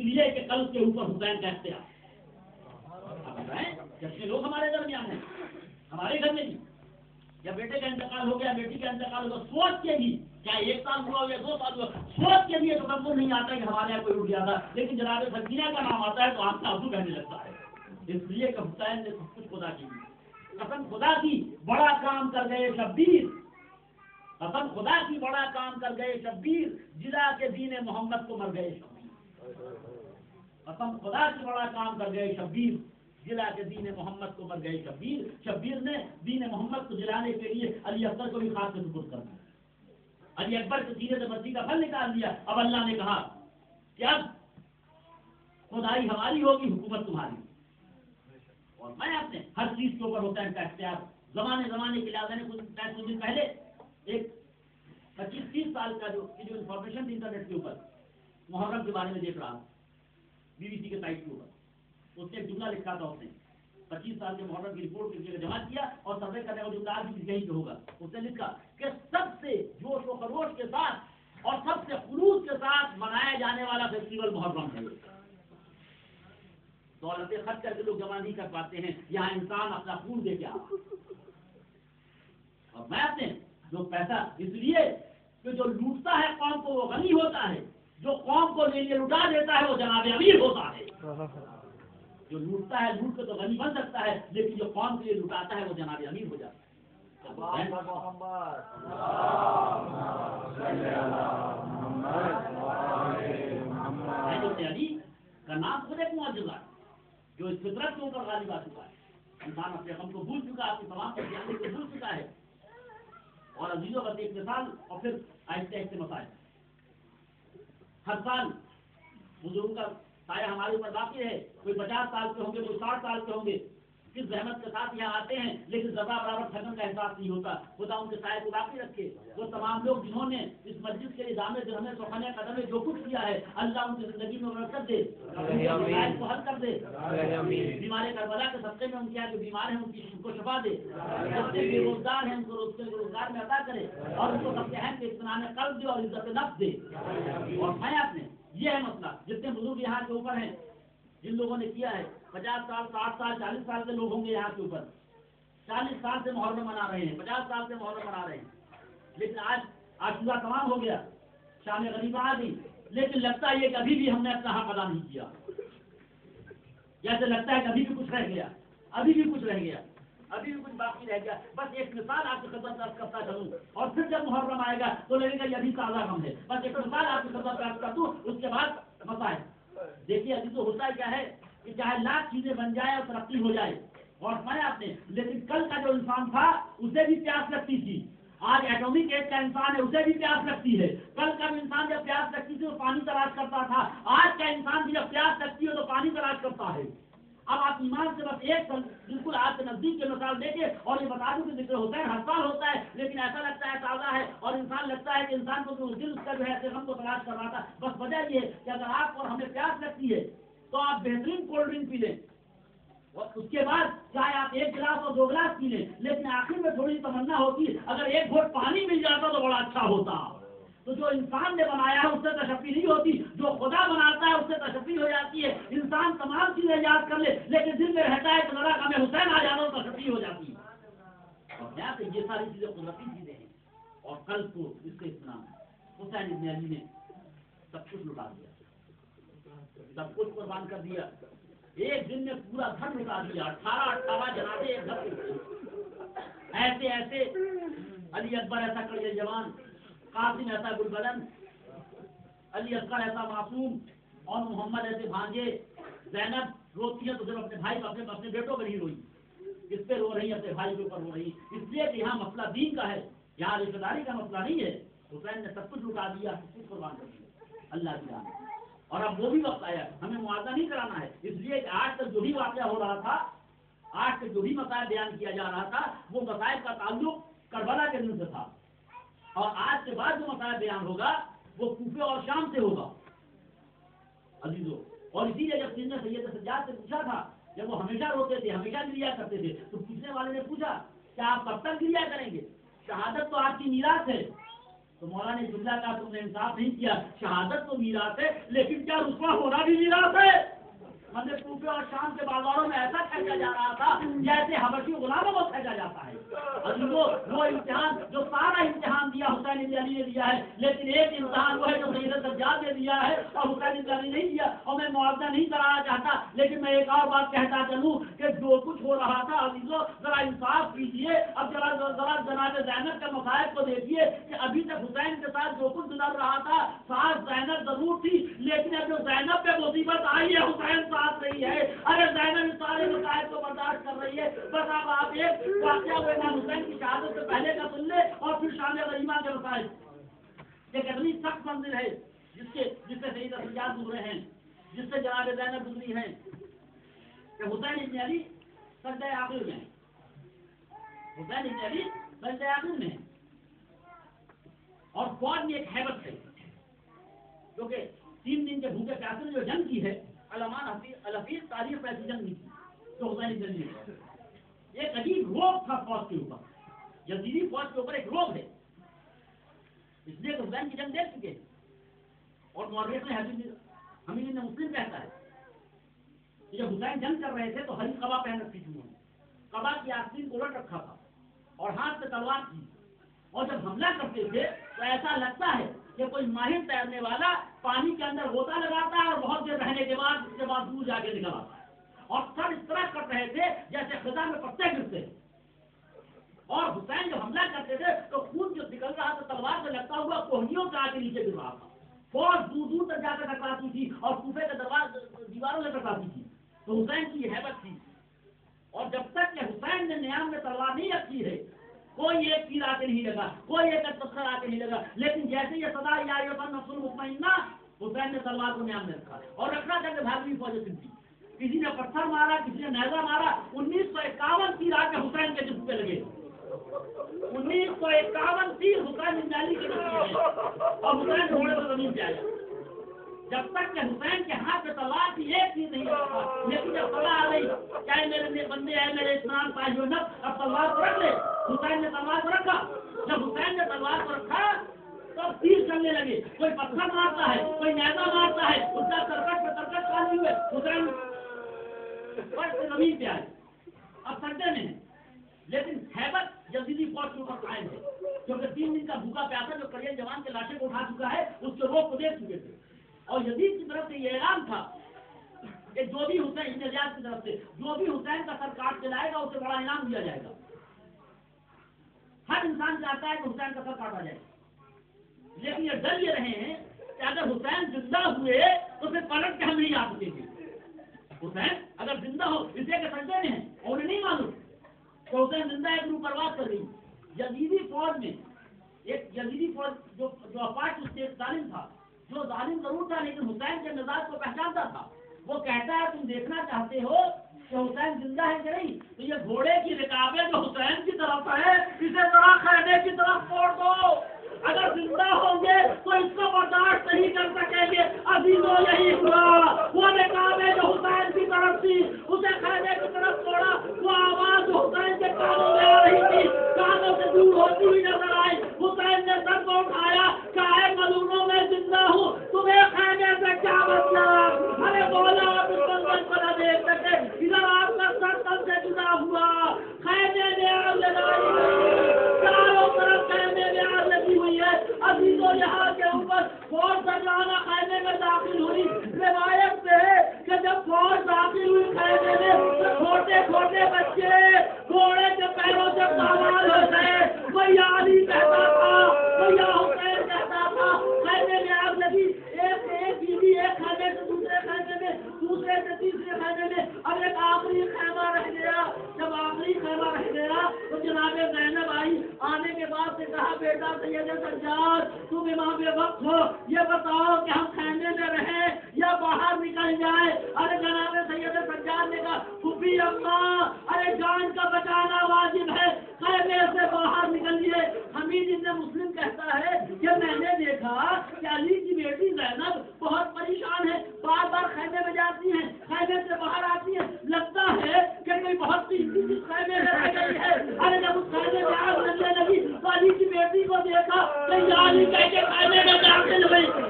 لیے کہ کل کے اوپر حسین کا اختیار جتنے لوگ ہمارے درمیان ہیں ہمارے گھر میں بھی یا بیٹے کا انتقال ہو گیا بیٹی کا انتقال ہو گیا سوچ کے بھی چاہے 1 سال ہوا ہو یا 2 سال ہوا سوچ کے بھی یہ تصور نہیں آتا کہ ہمارے یہاں کوئی اٹھ جاتا لیکن جناب سکینہ کا نام آتا ہے تو آپ کا آنسو بہنے لگتا ہے اس لیے کہ حسین نے سب کچھ خدا کی قسم خدا کی بڑا کام کر گئے شبیر قسم خدا کی بڑا کام کر گئے شبیر جلا کے دین محمد کو مر گئے شبیر قسم خدا کی بڑا کام کر گئے شبیر جلا کے دین محمد کو مر گئے شبیر نے دین محمد کو جلانے کے لیے علی اکبر کو بھی خاص سے سپرد کر دیا علی اکبر کے سینے سے بچی کا پھل نکال دیا اب اللہ نے کہا کہ اب خدائی ہماری ہوگی حکومت تمہاری اور میں اپنے ہر چیز کے اوپر ہوتا ہے ان کا اختیار زمانے کے لحاظ سے کچھ دن پہلے ایک 25-30 سال کا جو انفارمیشن تھی انٹرنیٹ کے اوپر محرم کے بارے میں دیکھ رہا BBC کے سائٹ کے اوپر اس نے ایک جملہ لکھا تھا اس نے 25 سال کے محرم کی رپورٹ کی جگہ جمع کیا اور سروے کرنے کا جملہ آج بھی یہی ہوگا اس نے لکھا کہ سب سے جوش و خروش کے ساتھ اور سب سے خلوص کے ساتھ منایا جانے والا فیسٹیول محرم ہے دولتیں خرچ کر کے لوگ جمع نہیں کر پاتے ہیں یہاں انسان اپنا خون دے کے اور میں اپنے جو پیسہ اس لیے کہ جو لوٹتا ہے قوم کو وہ غنی ہوتا ہے جو قوم کو لے لیے لٹا دیتا ہے وہ جناب امیر ہوتا ہے جو لوٹتا ہے لوٹ کے تو غنی بن سکتا ہے لیکن جو قوم کے لیے لٹاتا ہے وہ جناب امیر ہو جاتا ہے علی کا نام خود ایک معجزہ جو اس فطرت کے اوپر غالب آ چکا ہے انسان اپنے غم کو بھول چکا ہے اپنی تمام پریشانی کو بھول چکا ہے اور عزیزوں کا ایک مثال اور پھر آہستہ آہستہ مسائل ہر سال بزرگوں کا سایہ ہمارے اوپر باقی ہے کوئی 50 سال کے ہوں گے کوئی 60 سال کے ہوں گے کس زحمت کے ساتھ یہاں آتے ہیں لیکن ذرا برابر تھکن کا احساس نہیں ہوتا خدا ان کے سائے کو باقی رکھے وہ تمام لوگ جنہوں نے اس مسجد کے لیے دامے درہمے سخنے قدمے جو کچھ کیا ہے اللہ ان کی زندگی میں برکت دے مسائل کو حل کر دے بیمار کربلا کے صدقے میں ان کے جو بیمار ہیں ان کی کو شفا دے جتنے بے روزگار ہیں ان کو روزگار میں عطا کرے اور ان کو سب کے ہیں کہ اطمینان قلب دے اور عزت نفس دے اور میں اپنے یہ ہے مسئلہ جتنے بزرگ یہاں کے اوپر ہیں جن لوگوں نے کیا ہے 50 سال 60 سال 40 سال کے لوگ ہوں گے یہاں کے اوپر 40 سال سے محرم منا رہے ہیں 50 سال سے محرم منا رہے ہیں لیکن آج عاشورہ تمام ہو گیا شام غریبہ آ گئی لیکن لگتا ہے کہ ابھی بھی ہم نے اپنا حق ادا نہیں کیا جیسے لگتا ہے کہ ابھی بھی کچھ رہ گیا ابھی بھی کچھ رہ گیا ابھی بھی کچھ باقی رہ گیا بس ایک مثال آپ کی خدمت میں کرتا چلوں اور پھر جب محرم آئے گا تو لگے گا یہ ابھی تازہ غم ہے بس ایک مثال آپ کی خدمت میں کر دوں اس کے بعد مسائل دیکھیے ابھی تو ہوتا کیا ہے کہ چاہے لاکھ چیزیں بن جائے اور ترقی ہو جائے اور میں آپ نے لیکن کل کا جو انسان تھا اسے بھی پیاس لگتی تھی آج ایٹومک ایج کا انسان ہے اسے بھی پیاس لگتی ہے کل کا انسان جب پیاس لگتی تھی وہ پانی تلاش کرتا تھا آج کا انسان بھی جب پیاس لگتی ہے تو پانی تلاش کرتا ہے اب آپ ایمان سے بس ایک بالکل آپ کے نزدیک کے مثال دے کے اور یہ بتا دوں کہ ذکر ہوتا ہے ہر سال ہوتا ہے لیکن ایسا لگتا ہے تازہ ہے اور انسان لگتا ہے کہ انسان کو جو دل اس کا جو ہے ایسے غم کو تلاش کر رہا تھا بس وجہ یہ ہے کہ اگر آپ اور ہمیں پیاس لگتی ہے تو آپ بہترین کولڈ ڈرنک پی لیں اور اس کے بعد چاہے آپ 1 گلاس اور 2 گلاس پی لیں لیکن آخر میں تھوڑی تمنا ہوتی اگر 1 گھونٹ پانی مل جاتا تو بڑا اچھا ہوتا تو جو انسان نے بنایا ہے اس سے تشفی نہیں ہوتی جو خدا بناتا ہے اس سے تشفی ہو جاتی ہے انسان تمام چیزیں یاد کر لے لیکن دل میں رہتا ہے کہ ذرا ہمیں حسین آ جانا تو تشفی ہو جاتی ہے اور یہاں سے یہ ساری چیزیں قدرتی چیزیں ہیں اور کل کو اس کے اطمینان حسین ابن علی نے سب کچھ لٹا دیا سب کچھ قربان کر دیا ایک دن میں پورا گھر لٹا دیا 18 جنازے ایک گھر ایسے ایسے علی اکبر ایسا کر جوان قاسم ایسا گلبدن علی اصغر ایسا معصوم اور محمد ایسے بھانجے زینب روتی ہے تو صرف اپنے بھائی اپنے بیٹوں پر ہی روئی اس پہ رو رہی اپنے بھائی کے اوپر رو رہی اس لیے کہ یہاں مسئلہ دین کا ہے یہاں رشتہ داری کا مسئلہ نہیں ہے حسین نے سب کچھ لٹا دیا سب کچھ قربان کر دیا اللہ کی راہ اور اب وہ بھی وقت آیا ہمیں معاوضہ نہیں کرانا ہے اس لیے کہ آج تک جو بھی واقعہ ہو رہا تھا آج تک جو بھی مسائل بیان کیا جا رہا تھا وہ مسائل کا تعلق کربلا کے دن سے تھا اور آج کے بعد جو مسائل بیان ہوگا وہ کوفے اور شام سے ہوگا عزیزو اور اسی لیے جب کسی نے سید سجاد سے پوچھا تھا جب وہ ہمیشہ روتے تھے ہمیشہ گریا کرتے تھے تو پوچھنے والے نے پوچھا کہ آپ کب تک گریا کریں گے شہادت تو آپ کی میراث ہے تو مولا نے جملہ کہا تم نے انصاف نہیں کیا، شہادت تو میراث ہے لیکن کیا رسوا ہونا بھی میراث ہے؟ مطلب کوفے اور شام کے بازاروں میں ایسا کھینچا جا رہا تھا جیسے حبشی غلاموں کو کھینچا جاتا ہے. ابھی وہ امتحان جو سارا امتحان دیا حسین بن علی نے دیا ہے، لیکن ایک امتحان وہ ہے جو سید سجاد نے دیا ہے اور حسین بن علی نہیں دیا. اور میں معاوضہ نہیں کرانا چاہتا، لیکن میں ایک اور بات کہتا چلوں کہ جو کچھ ہو رہا تھا عزیزو ذرا انصاف کیجیے. اب ذرا جناب زینب کے مصائب کو دیکھیے کہ ابھی تک حسین کے ساتھ جو کچھ گزر رہا تھا ساتھ زینب ضرور تھی، لیکن اب جو زینب پہ مصیبت آئی ہے حسین ساتھ نہیں ہے. ارے زینب سارے مسائل کو برداشت کر رہی ہے. بس اب آپ ایک واقعہ ہوئے امام حسین کی شہادت سے پہلے کا سن لے اور پھر شام غنیمہ کے مسائل. یہ کتنی سخت منزل ہے جس سے سید سجاد گزرے ہیں، جس سے جناب زینب گزری ہیں کہ حسین بن علی سجدہ آخر میں، حسین بن علی سجدہ آخر میں اور فوج میں ایک حیبت ہے جو کہ 3 دن کے بھوکے پیاسے میں جو جنگ کی ہے علمان الحفیظ تاریخ میں ایسی جنگ نہیں تھی جو حسین بن علی نے. ایک عجیب روب تھا فوج کے اوپر، یزیدی فوج کے اوپر ایک روب ہے، اس لیے حسین کی جنگ دیکھ چکے. اور مورخ نے حمید بن مسلم کہتا ہے کہ جب حسین جنگ کر رہے تھے تو ہری قبا پہن رکھی تھی، انہوں نے قبا کی آستین کو الٹ رکھا تھا اور ہاتھ سے تلوار تھی، اور جب حملہ کرتے تھے تو ایسا لگتا ہے کہ کوئی ماہر تیرنے والا پانی کے اندر غوطہ لگاتا ہے اور بہت دیر رہنے کے بعد اس کے بعد دور جا کے نکل آتا ہے. اور سب اس طرح کر رہے تھے جیسے خزاں میں پتے گرتے. اور حسین جب حملہ کرتے تھے تو خون جو نکل رہا تھا تلوار سے لگتا ہوا کوہنیوں سے آگے نیچے گر رہا تھا. فوج دور دور تک جا کر ٹکراتی تھی اور کوفے کے دیواروں سے ٹکراتی تھی. تو حسین کی یہ ہیبت تھی. اور جب تک کہ حسین نے نیام میں تلوار نہیں رکھی ہے کوئی ایک تیر آ کے نہیں لگا، کوئی ایک پتھر آ کے نہیں لگا. لیکن جیسے یہ صدا یا نفس المطمئنہ، حسین نے تلوار کو نیام میں رکھا اور رکھنا تھا کہ بھاگوی فوجیں تھی. کسی نے پتھر مارا، کسی نے نیزہ مارا. 1951 تیر آ کے حسین کے جسم پہ لگے. 1951 تیر حسین بن علی کے جسم پہ لگے اور حسین گھوڑے پر زمین پہ آیا. جب تک کہ حسین کے ہاتھ میں تلوار کی ایک چیز نہیں رکھا. لیکن جب صلاح آ گئی چاہے میرے بندے ہیں میرے اسلام پائی ہوئے نفس اب تلوار کو رکھ لے. حسین نے تلوار کو رکھا. جب حسین نے تلوار کو رکھا تو تیر چلنے لگے. کوئی پتھر مارتا ہے، کوئی نیزہ مارتا ہے، اس کا ترکش پہ ترکش خالی ہوئے. حسین سے زمین پہ آئے، اب سجدے میں ہے. لیکن ہیبت یزیدی فوج کے اوپر قائم ہے کیونکہ 3 دن کا بھوکا پیاسا جو کریل جوان کے لاشیں کو اٹھا چکا ہے اس کے روک کو دیکھ چکے تھے. اور یزید کی طرف سے یہ اعلان تھا کہ جو بھی حسین ابن زیاد کی طرف سے جو بھی حسین کا سر کاٹ کے لائے گا اسے بڑا انعام دیا جائے گا. ہر انسان چاہتا ہے کہ حسین کا سر کاٹا جائے، لیکن یہ ڈر یہ رہے ہیں کہ اگر حسین زندہ ہوئے تو پھر پلٹ کے ہم نہیں آ سکیں گے. حسین اگر زندہ ہو اسے کے سجدے میں ہیں اور انہیں نہیں معلوم کہ حسین زندہ ہے گروپ پرواز کر رہی. یزیدی فوج میں ایک یزیدی فوج جو افاق ظالم تھا، جو ظالم ضرور تھا لیکن حسین کے مزاج کو پہچانتا تھا. وہ کہتا ہے تم دیکھنا چاہتے ہو کہ حسین زندہ ہے کہ نہیں، تو یہ گھوڑے کی رکابیں جو حسین کی طرف ہے اسے ذرا خیمے کی طرف چھوڑ دو. اگر زندہ ہوں گے تو اس کو برداشت نہیں کر سکیں گے. ابھی تو یہی ہوا، وہ رکابیں جو حسین کی طرف تھی اسے خیمے کی طرف چھوڑا. وہ آواز جو حسین کے کانوں میں آ رہی تھی کانوں سے دور ہوتی ہوئی نظر آئی. حسین نے سر کو اٹھایا، کہا ملونوں میں زندہ ہوں، تمہیں خیمے سے کیا مطلب؟ ارے بولا آپ اس منظر کو نہ دیکھ سکے، ادھر آپ کا سر تل سے جدا ہوا. خیمے میں آگ لگائی گئی، چاروں طرف خیمے میں آگ لگی ہوئی ہے. ابھی تو یہاں کے اوپر فوج سرگرانہ خیمے میں داخل ہوئی. روایت سے ہے کہ جب فوج داخل ہوئی خیمے میں تو چھوٹے چھوٹے بچے گھوڑے کے پیروں سے سوار ہو گئے. کوئی علی کہتا تھا، کوئی حسین کہتا تھا. خیمے میں آگ لگی، ایک بیوی ایک خیمے سے دوسرے خیمے میں، دوسرے سے تیسرے خیمے میں، اب ایک آخری خیمہ رہ گیا. جب آخری خیمہ رہ گیا تو جناب زینب آئی. آنے کے بعد سے کہا بیٹا سید سجاد تم امام وقت ہو، یہ بتاؤ کہ ہم خیمے میں رہیں یا باہر نکل جائیں. ارے جناب سید سجاد نے کہا پھوپھی اماں ارے جان کا بچانا واجب ہے، خیمے سے باہر نکلیے. حمید ابن مسلم کہتا ہے کہ میں نے دیکھا کہ علی کی بیٹی زینب بہت پریشان ہے، بار بار خیمے میں جاتی ہیں، خیمے سے باہر آتی ہیں، لگتا ہے کہ کوئی بہت سی چیز خیمے میں رہ گئی ہے. ارے جب اس خیمے میں آگ لگنے لگی تو علی کی بیٹی کو کو دیکھا کہ یاری کہہ کے کھانے میں داخل ہوئی